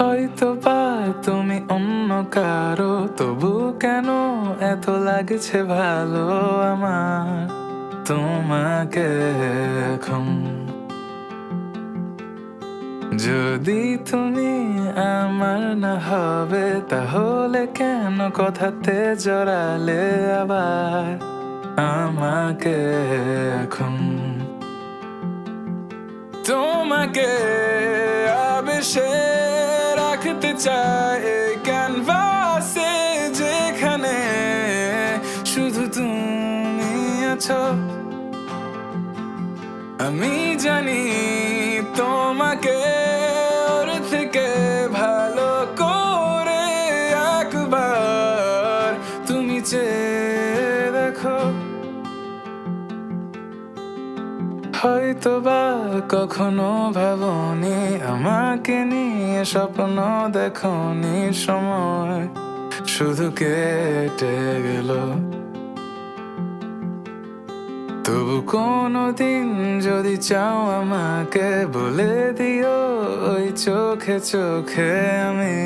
হয়তো বা তুমি অন্য কারো, তবু কেন এত লাগছে ভালো আমার তোমাকে এখন। যদি তুমি আমার না হবে, তাহলে কেন কথাতে জড়ালে আবার আমাকে এখন। তোমাকে আবেশে রাখতে চাই এই ক্যানভাসে, যেখানে শুধু তুমি আছো। আমি জানি তোমাকে ওর থেকে ভালো করে একবার তুমি চেয়ে দেখো। হয়তো বা কখনো ভাবনি আমাকে নিয়ে স্বপ্ন দেখনি, সময় শুধু কেটে গেল। তবু কোনোদিন যদি চাও আমাকে বলে দিও, ওই চোখে চোখে আমি